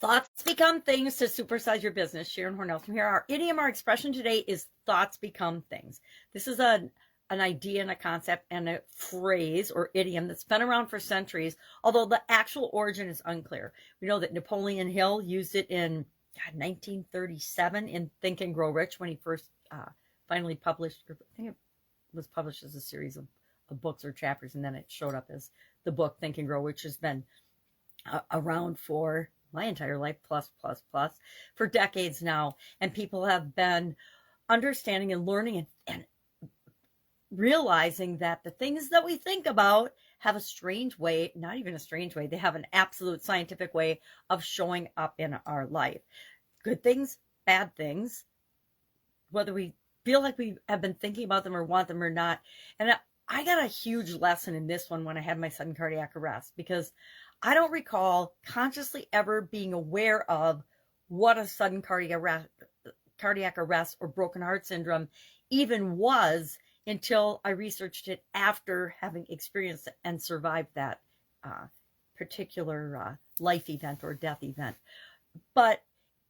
Thoughts become things to supersize your business. Sharon Horne-Ellstrom here. Our idiom, our expression today is thoughts become things. This is an idea and a concept and a phrase or idiom that's been around for centuries, although the actual origin is unclear. We know that Napoleon Hill used it in 1937 in Think and Grow Rich when he first finally published, I think it was published as a series of books or chapters, and then it showed up as the book Think and Grow, which has been around for my entire life, plus, for decades now. And people have been understanding and learning and realizing that the things that we think about have a strange way, not even a strange way, they have an absolute scientific way of showing up in our life. Good things, bad things, whether we feel like we have been thinking about them or want them or not. And I got a huge lesson in this one when I had my sudden cardiac arrest, because I don't recall consciously ever being aware of what a sudden cardiac arrest or broken heart syndrome even was until I researched it after having experienced and survived that particular life event or death event. But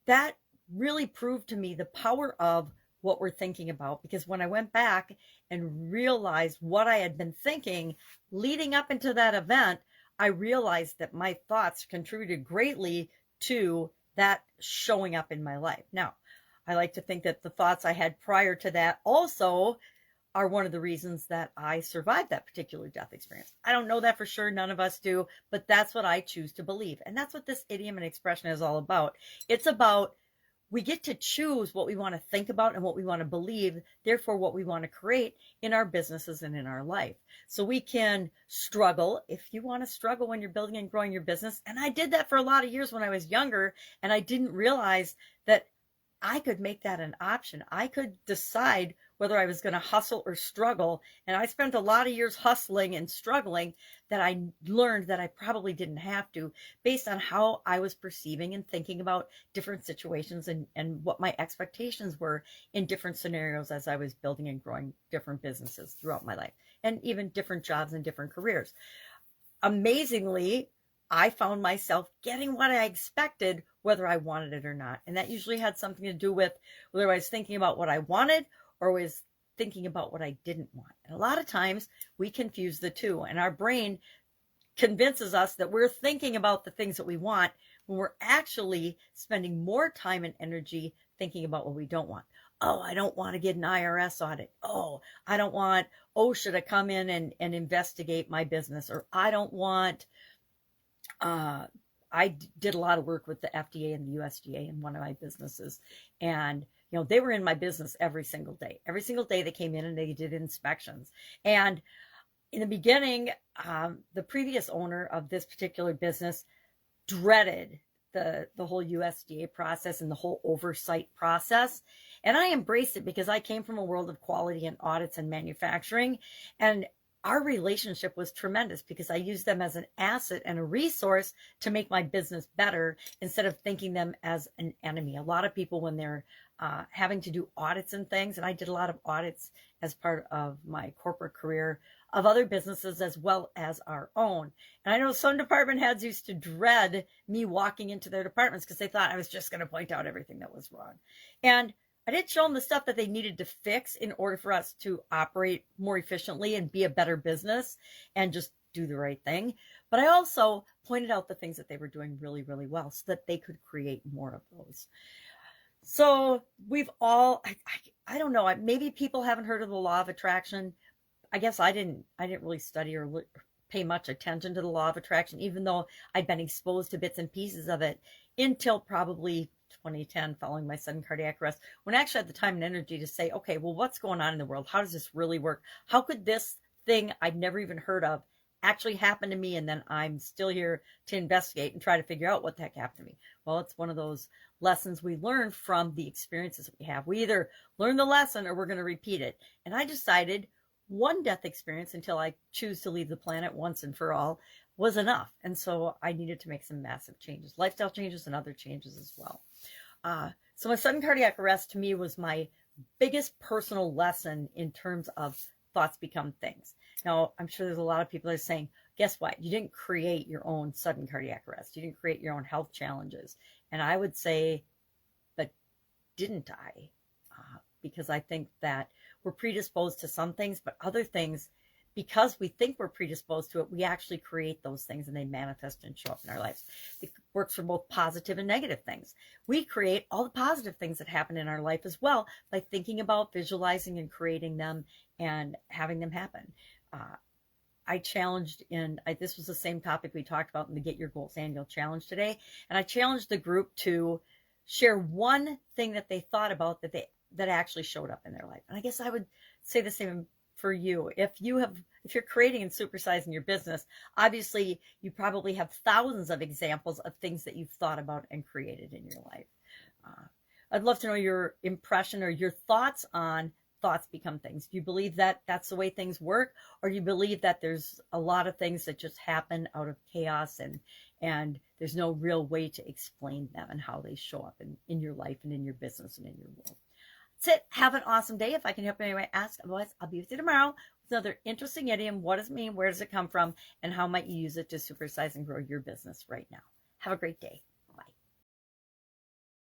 that really proved to me the power of what we're thinking about, because when I went back and realized what I had been thinking leading up into that event, I realized that my thoughts contributed greatly to that showing up in my life. Now, I like to think that the thoughts I had prior to that also are one of the reasons that I survived that particular death experience. I don't know that for sure. None of us do, but that's what I choose to believe. And that's what this idiom and expression is all about. It's about we get to choose what we want to think about and what we want to believe, therefore what we want to create in our businesses and in our life. So we can struggle if you want to struggle when you're building and growing your business. And I did that for a lot of years when I was younger, and I didn't realize that I could make that an option. I could decide whether I was going to hustle or struggle. And I spent a lot of years hustling and struggling that I learned that I probably didn't have to, based on how I was perceiving and thinking about different situations and what my expectations were in different scenarios as I was building and growing different businesses throughout my life, and even different jobs and different careers. Amazingly, I found myself getting what I expected, whether I wanted it or not. And that usually had something to do with whether I was thinking about what I wanted or was thinking about what I didn't want. And a lot of times we confuse the two, and our brain convinces us that we're thinking about the things that we want when we're actually spending more time and energy thinking about what we don't want. Oh, I don't want to get an IRS audit. Oh, I don't want OSHA to come in and investigate my business. Or I don't want, I did a lot of work with the FDA and the USDA in one of my businesses. And they were in my business every single day. Every single day they came in and they did inspections. And in the beginning, the previous owner of this particular business dreaded the whole USDA process and the whole oversight process. And I embraced it because I came from a world of quality and audits and manufacturing. And our relationship was tremendous because I used them as an asset and a resource to make my business better instead of thinking them as an enemy. A lot of people, when they're having to do audits and things, and I did a lot of audits as part of my corporate career of other businesses as well as our own. And I know some department heads used to dread me walking into their departments because they thought I was just going to point out everything that was wrong. And I did show them the stuff that they needed to fix in order for us to operate more efficiently and be a better business and just do the right thing. But I also pointed out the things that they were doing really, really well so that they could create more of those. So we've all, I don't know, maybe people haven't heard of the law of attraction. I guess I didn't really study or pay much attention to the law of attraction, even though I'd been exposed to bits and pieces of it until probably 2010, following my sudden cardiac arrest, when I actually had the time and energy to say, okay, well, what's going on in the world? How does this really work? How could this thing I'd never even heard of actually happen to me? And then I'm still here to investigate and try to figure out what the heck happened to me. Well, it's one of those lessons we learn from the experiences that we have. We either learn the lesson or we're going to repeat it. And I decided one death experience until I choose to leave the planet once and for all was enough. And so I needed to make some massive changes, lifestyle changes and other changes as well. So my sudden cardiac arrest to me was my biggest personal lesson in terms of thoughts become things. Now, I'm sure there's a lot of people that are saying, guess what? You didn't create your own sudden cardiac arrest. You didn't create your own health challenges. And I would say, but didn't I? Because I think that we're predisposed to some things, but other things, because we think we're predisposed to it, we actually create those things and they manifest and show up in our lives. It works for both positive and negative things. We create all the positive things that happen in our life as well by thinking about, visualizing, and creating them and having them happen. I challenged this was the same topic we talked about in the Get Your Goals Annual Challenge today. And I challenged the group to share one thing that they thought about that actually showed up in their life. And I guess I would say the same for you. If you're creating and supersizing your business, obviously you probably have thousands of examples of things that you've thought about and created in your life. I'd love to know your impression or your thoughts on thoughts become things. Do you believe that that's the way things work? Or do you believe that there's a lot of things that just happen out of chaos and there's no real way to explain them and how they show up in your life and in your business and in your world? That's it. Have an awesome day. If I can help anyway, ask. Otherwise, I'll be with you tomorrow with another interesting idiom. What does it mean? Where does it come from? And how might you use it to supersize and grow your business right now? Have a great day.